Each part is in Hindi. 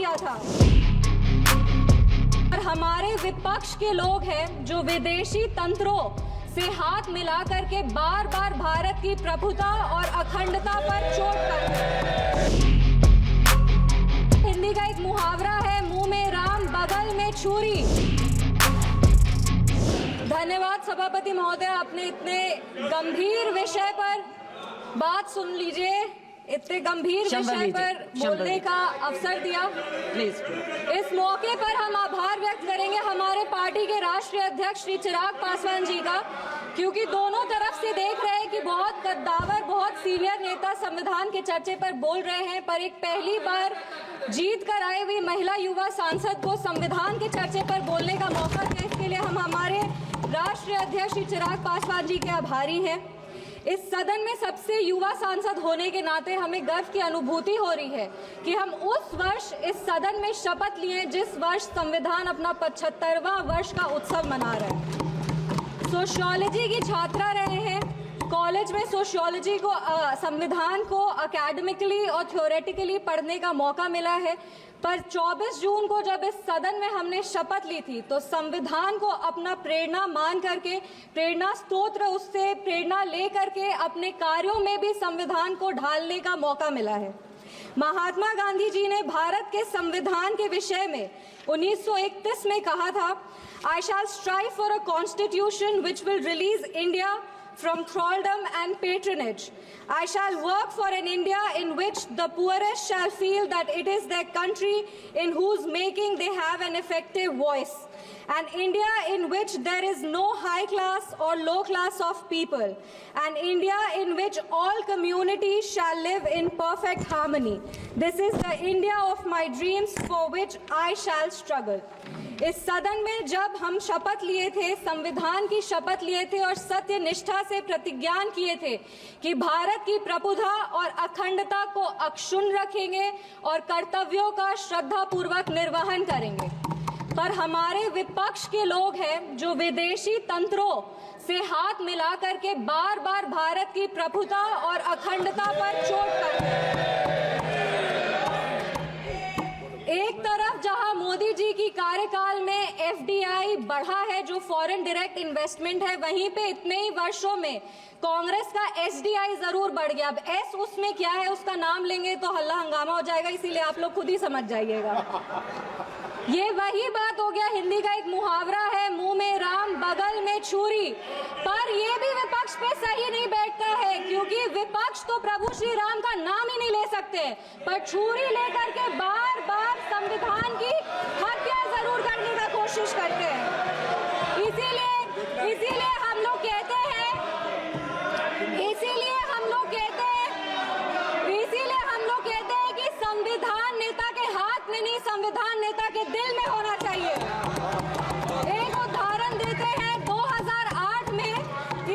किया था। और हमारे विपक्ष के लोग हैं जो विदेशी तंत्रों से हाथ मिला करके बार बार भारत की प्रभुता और अखंडता पर चोट करते हैं। हिंदी का एक मुहावरा है, मुंह में राम बगल में छुरी। धन्यवाद सभापति महोदय, आपने इतने गंभीर विषय पर बात सुन लीजिए, इतने गंभीर विषय पर बोलने का अवसर दिया। प्लीज इस मौके पर हम आभार व्यक्त करेंगे हमारे पार्टी के राष्ट्रीय अध्यक्ष श्री चिराग पासवान जी का, क्योंकि दोनों तरफ से देख रहे हैं कि बहुत कद्दावर, बहुत सीनियर नेता संविधान के चर्चे पर बोल रहे हैं, पर एक पहली बार जीत कर आई हुई महिला युवा सांसद को संविधान के चर्चे पर बोलने का मौका दिया। इसके लिए हम हमारे राष्ट्रीय अध्यक्ष श्री चिराग पासवान जी के आभारी हैं। इस सदन में सबसे युवा सांसद होने के नाते हमें गर्व की अनुभूति हो रही है कि हम उस वर्ष इस सदन में शपथ लिए जिस वर्ष संविधान अपना 75वां वर्ष का उत्सव मना रहे हैं। सोशियोलॉजी की छात्रा रहे हैं, कॉलेज में सोशियोलॉजी को संविधान को एकेडमिकली और थ्योरेटिकली पढ़ने का मौका मिला है, पर 24 जून को जब इस सदन में हमने शपथ ली थी तो संविधान को अपना प्रेरणा मान करके, प्रेरणा स्तोत्र उससे प्रेरणा ले करके अपने कार्यों में भी संविधान को ढालने का मौका मिला है। महात्मा गांधी जी ने भारत के संविधान के विषय में 1931 में कहा था, I shall strive for a constitution which will release India from thraldom and patronage. I shall work for an India in which the poorest shall feel that it is their country in whose making they have an effective voice. An India in which there is no high class or low class of people. An India in which all communities shall live in perfect harmony. This is the India of my dreams for which I shall struggle. इस सदन में जब हम शपथ लिए थे, संविधान की शपथ लिए थे और सत्य निष्ठा से प्रतिज्ञान किए थे कि भारत की प्रभुता और अखंडता को अक्षुण्ण रखेंगे और कर्तव्यों का श्रद्धापूर्वक निर्वहन करेंगे, पर हमारे विपक्ष के लोग हैं जो विदेशी तंत्रों से हाथ मिला करके बार बार भारत की प्रभुता और अखंडता पर चोट करते हैं। एक तरफ जहां मोदी जी की कार्यकाल में एफडीआई बढ़ा है, जो फॉरेन डायरेक्ट इन्वेस्टमेंट है, वहीं पे इतने ही वर्षों में कांग्रेस का एसडीआई जरूर बढ़ गया। अब एस उसमें क्या है, उसका नाम लेंगे तो हल्ला हंगामा हो जाएगा, इसीलिए आप लोग खुद ही समझ जाइएगा। ये वही बात हो गया, हिंदी का एक मुहावरा है, मुंह में राम बगल में छुरी, पर ये भी विपक्ष पे सही नहीं बैठता है, क्योंकि विपक्ष तो प्रभु श्री राम का नाम ही नहीं ले सकते, पर छुरी लेकर के बार बार संविधान की हत्या जरूर करने का कोशिश करते हैं। इसीलिए हम लोग कहते हैं कि संविधान नेता के हाथ में नहीं, संविधान नेता के दिल में होना चाहिए। एक उदाहरण देते हैं, 2008 में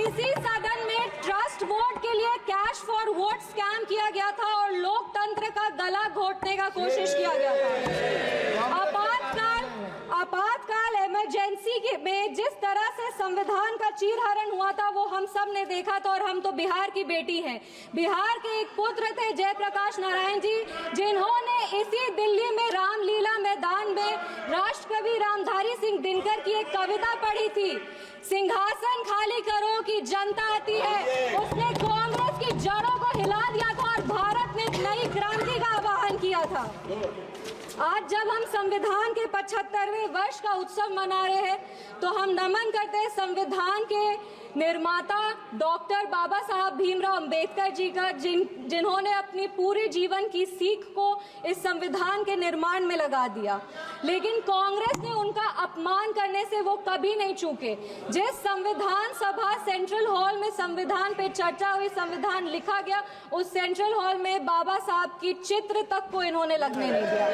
इसी सदन में ट्रस्ट वोट के लिए कैश फॉर वोट स्कैम किया गया था और लोकतंत्र का गला घोटने का कोशिश किया गया था। आपातकाल इमरजेंसी में जिस तरह से संविधान का चीरहरण हुआ था वो हम सब ने देखा था, और हम तो बिहार की बेटी हैं। बिहार के एक पुत्र थे जयप्रकाश नारायण जी, जिन्होंने इसी दिल्ली में रामलीला मैदान में राष्ट्रकवि रामधारी सिंह दिनकर की एक कविता पढ़ी थी, सिंहासन खाली करो कि जनता आती है। उसने कांग्रेस की जड़ों को हिला दिया था और भारत में एक नई क्रांति का आह्वान किया था। आज जब हम संविधान के 75वें वर्ष का उत्सव मना रहे हैं तो हम नमन करते हैं संविधान के निर्माता डॉक्टर बाबा साहब भीमराव अंबेडकर जी का, जिन्होंने अपनी पूरे जीवन की सीख को इस संविधान के निर्माण में लगा दिया। लेकिन कांग्रेस ने उनका अपमान करने से वो कभी नहीं चूके। जिस संविधान सभा सेंट्रल हॉल में संविधान पे चर्चा हुई, संविधान लिखा गया, उस सेंट्रल हॉल में बाबा साहब की चित्र तक को इन्होंने लगने नहीं दिया।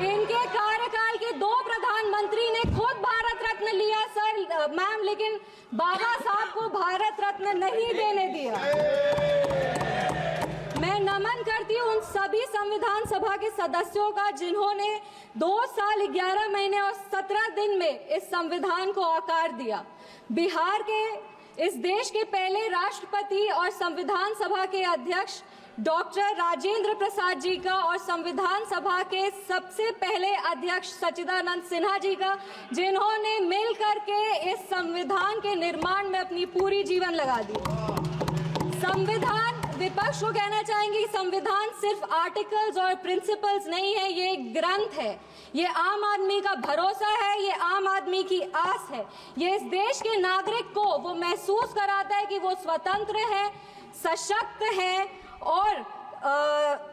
इनके कार्यकाल के 2 प्रधानमंत्री ने खुद भारत रत्न लिया सर मैम, लेकिन बाबा साहब को भारत रत्न नहीं देने दिया। मैं नमन करती हूँ उन सभी संविधान सभा के सदस्यों का जिन्होंने 2 साल 11 महीने और 17 दिन में इस संविधान को आकार दिया। बिहार के इस देश के पहले राष्ट्रपति और संविधान सभा के अध्यक्ष डॉक्टर राजेंद्र प्रसाद जी का और संविधान सभा के सबसे पहले अध्यक्ष सच्चिदानंद सिन्हा जी का, जिन्होंने मिल करके इस संविधान के निर्माण में अपनी पूरी जीवन लगा दी। संविधान, विपक्ष को कहना चाहेंगे, संविधान सिर्फ आर्टिकल्स और प्रिंसिपल्स नहीं है, ये एक ग्रंथ है, ये आम आदमी का भरोसा है, ये आम आदमी की आस है, ये इस देश के नागरिक को वो महसूस कराता है कि वो स्वतंत्र है, सशक्त है और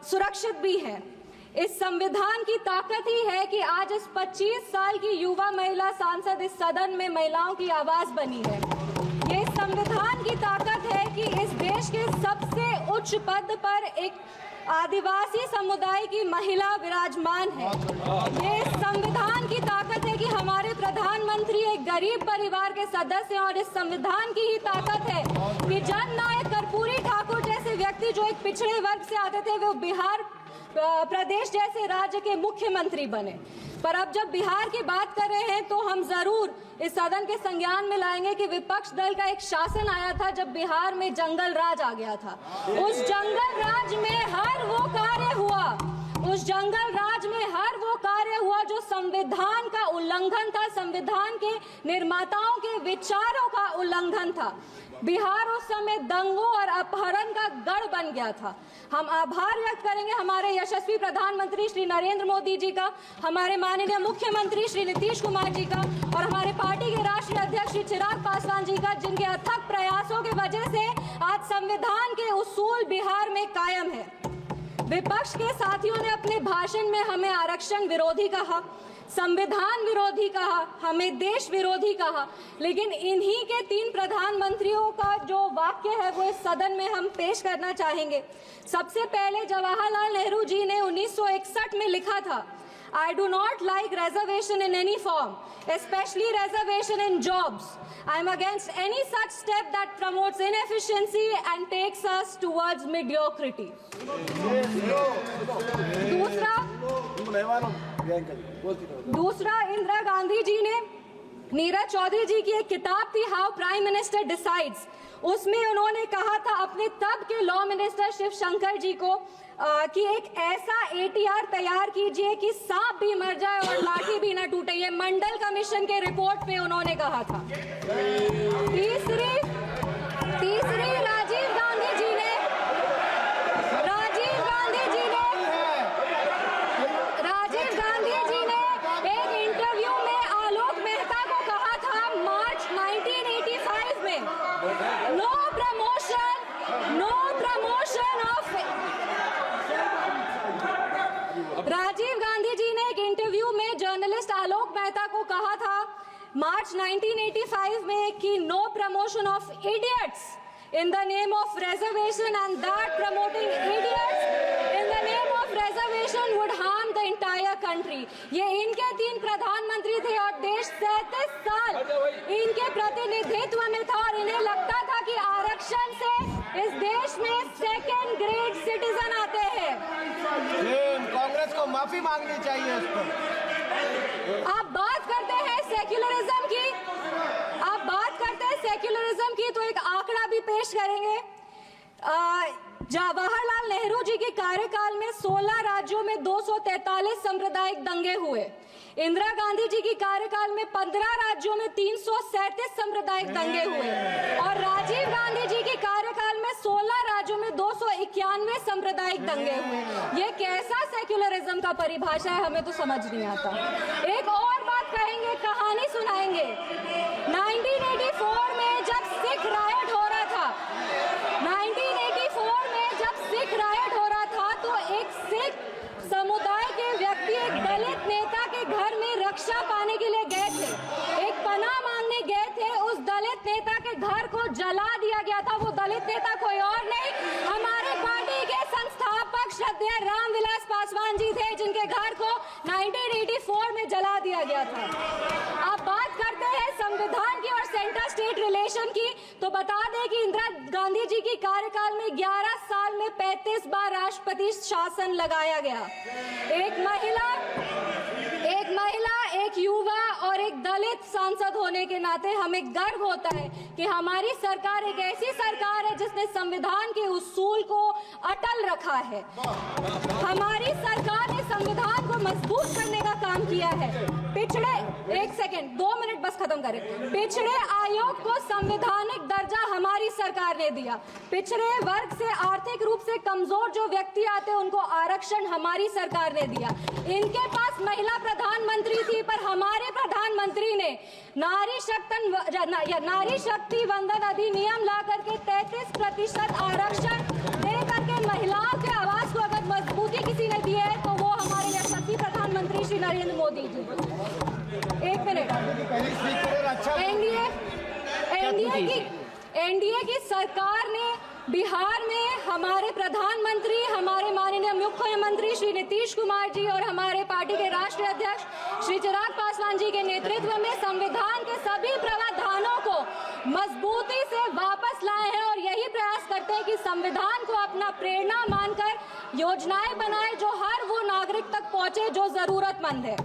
सुरक्षित भी है। इस संविधान की ताकत ही है कि आज इस 25 साल की युवा महिला सांसद इस सदन में महिलाओं की आवाज बनी है। ये संविधान की ताकत है कि इस देश के सबसे उच्च पद पर एक आदिवासी समुदाय की महिला विराजमान है। ये संविधान की ताकत है कि हमारे प्रधानमंत्री एक गरीब परिवार के सदस्य हैं और इस संविधान की ही ताकत है कि जननायक कर्पूरी ठाकुर जैसे व्यक्ति जो एक पिछड़े वर्ग से आते थे, वो बिहार प्रदेश जैसे राज्य के मुख्यमंत्री बने। पर अब जब बिहार की बात कर रहे हैं तो हम जरूर इस सदन के संज्ञान में लाएंगे कि विपक्ष दल का एक शासन आया था जब बिहार में जंगल राज आ गया था। उस जंगल राज में हर वो कार्य हुआ, उस जंगल राज में हर वो कार्य हुआ जो संविधान का उल्लंघन था, संविधान के निर्माताओं के विचारों का उल्लंघन था। बिहार उस समय दंगों और अपहरण का गढ़ बन गया था। हम आभार व्यक्त करेंगे हमारे यशस्वी प्रधानमंत्री श्री नरेंद्र मोदी जी का, हमारे माननीय मुख्यमंत्री श्री नीतीश कुमार जी का और हमारे पार्टी के राष्ट्रीय अध्यक्ष श्री चिराग पासवान जी का, जिनके अथक प्रयासों की वजह से आज संविधान के उसूल बिहार में कायम है। विपक्ष के साथियों ने अपने भाषण में हमें आरक्षण विरोधी कहा, संविधान विरोधी कहा, हमें देश विरोधी कहा, लेकिन इन्हीं के 3 प्रधानमंत्रियों का जो वाक्य है वो इस सदन में हम पेश करना चाहेंगे। सबसे पहले जवाहरलाल नेहरू जी ने 1961 में लिखा था, I do not like reservation in any form, especially reservation in jobs. I am against any such step that promotes inefficiency and takes us towards mediocrity. दूसरा इंदिरा गांधी जी ने, नीरज चौधरी जी की एक किताब थी हाउ प्राइम मिनिस्टर डिसाइड्स, उसमें उन्होंने कहा था अपने तब के लॉ मिनिस्टर शिव शंकर जी को कि एक ऐसा ATR तैयार कीजिए कि सांप भी मर जाए और लाठी भी न टूटे। ये मंडल कमीशन के रिपोर्ट पे उन्होंने कहा था। तीसरी राजीव गांधी जी ने एक इंटरव्यू में आलोक मेहता को कहा था मार्च 1985 में, no promotion of. Rajiv Gandhi ji ने एक इंटरव्यू में जर्नलिस्ट आलोक मेहता को कहा था मार्च 1985 में कि no promotion of idiots in the name of reservation, and that promoting idiots in the name of reservation would harm the entire country. ये इनके 3 प्रधानमंत्री थे और देश 37 साल इनके प्रतिनिधित्व में था और इन्हें लगता था कि आरक्षण से इस देश में सेकेंड ग्रेड सिटीजन आते हैं। कांग्रेस को माफी मांगनी चाहिए इस पर। आप बात करते हैं सेक्युलरिज्म की, तो एक आंकड़ा भी पेश करेंगे। जवाहरलाल नेहरू जी के कार्यकाल में 16 राज्यों में 243 सांप्रदायिक दंगे हुए। इंदिरा गांधी जी के कार्यकाल में 15 राज्यों में 337 सांप्रदायिक दंगे हुए और राजीव गांधी जी के कार्यकाल में 16 राज्यों में 291 सांप्रदायिक दंगे हुए। ये कैसा सेक्युलरिज्म का परिभाषा है, हमें तो समझ नहीं आता। एक और बात कहेंगे, कहानी सुनाएंगे। 1984 में जब सिख रायट हो रहा था, 1984 में जब सिख रायट हो रहा था तो एक सिख समुदाय के व्यक्ति एक दलित नेता के घर में रक्षा पाने के लिए गए थे, एक पनाह मांगने गए थे। उस दलित नेता के घर को जला दिया गया था। वो दलित नेता कोई और नहीं, हमारे पार्टी के संस्थापक श्रद्धेय रामविलास पासवान जी थे, जिनके घर को 1984 में जला दिया गया था। अब बात करते हैं संविधान की और सेंटर स्टेट रिलेशन की, तो बता दें कि इंदिरा गांधी जी की कार्यकाल में 11 साल में 35 बार राष्ट्रपति शासन लगाया गया। एक महिला, एक युवा और एक दलित सांसद होने के नाते हमें गर्व होता है कि हमारी सरकार एक ऐसी सरकार है जिसने संविधान के उसूल को अटल रखा है। हमारी सरकार ने संविधान को मजबूत करने का काम किया है। एक सेकेंड, 2 मिनट बस खत्म करें। पिछड़े आयोग को संवैधानिक दर्जा हमारी सरकार ने दिया। पिछड़े वर्ग से आर्थिक रूप से कमजोर जो व्यक्ति आते उनको आरक्षण हमारी सरकार ने दिया। इनके पास महिला प्रधानमंत्री थी, पर हमारे प्रधानमंत्री ने नारी शक्ति वंदन अधिनियम ला करके 33% आरक्षण दे करके महिलाओं के आवाज को अगर मजबूती किसी ने दी है तो वो हमारे यशस्वी प्रधानमंत्री श्री नरेंद्र मोदी जी। एक मिनट, एनडीए की सरकार ने बिहार में हमारे प्रधानमंत्री, हमारे माननीय मुख्यमंत्री श्री नीतीश कुमार जी और हमारे पार्टी के राष्ट्रीय अध्यक्ष श्री चिराग पासवान जी के नेतृत्व में संविधान के सभी प्रावधानों को मजबूती से वापस लाए हैं और यही प्रयास करते हैं कि संविधान को अपना प्रेरणा मानकर योजनाएं बनाए जो हर वो नागरिक तक पहुंचे जो जरूरतमंद है।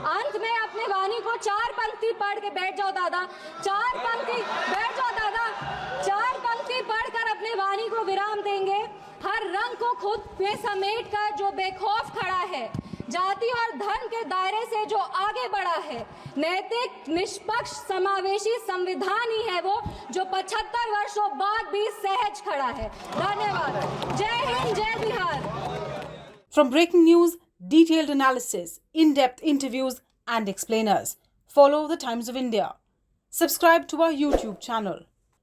अंत में अपने वाणी को 4 पंक्ति पढ़ के बैठ जाओ दादा, 4 पंक्ति बैठ जाओ दादा, 4 पंक्ति पढ़कर अपने वाणी को विराम देंगे। हर रंग को खुद में समेट कर जो बेखौफ खड़ा है, जाति और धर्म के दायरे से जो आगे बढ़ा है, नैतिक, निष्पक्ष, समावेशी संविधान ही है वो जो 75 वर्षों बाद भी सहज खड़ा है। धन्यवाद। जय हिंद, जय Bihar. From breaking news, detailed analysis, in-depth interviews and explainers, follow the Times of India. Subscribe to our YouTube channel.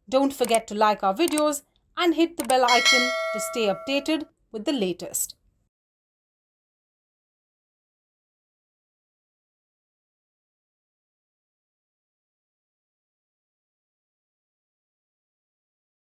Don't forget to like our videos and hit the bell icon to stay updated with the latest.